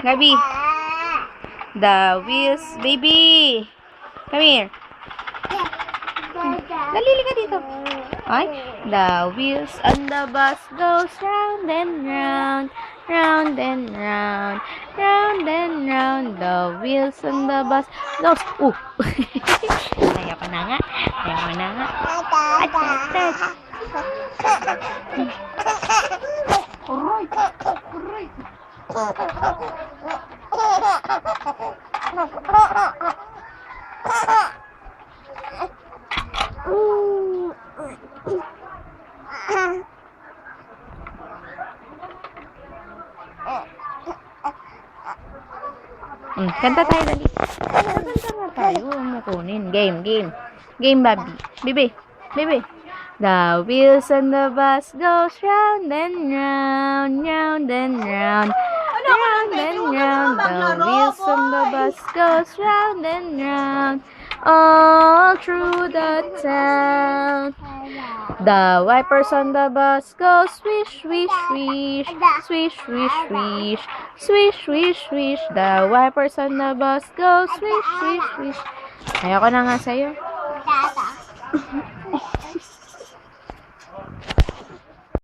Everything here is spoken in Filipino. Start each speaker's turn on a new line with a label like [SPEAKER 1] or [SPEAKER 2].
[SPEAKER 1] Gabi. The wheels, baby. Come here. Dalili ka dito. Ay, the wheels on the bus goes round and round, round and round, round and round. The wheels on the bus goes. Ayaw ko na nga. Ayaw ko na nga. Kanta tayo dali. Kanta nga tayo. Huwag mo kunin. Game. Game, Bobby. Baby. The wheels on the bus goes round and round, round and round, round and round. The wheels on the bus goes round and round, all through the town. The wipers on the bus go swish, swish, swish, swish, swish, swish, swish, swish, swish. The wipers on the bus go swish, swish, swish. Ayoko na nga sa'yo.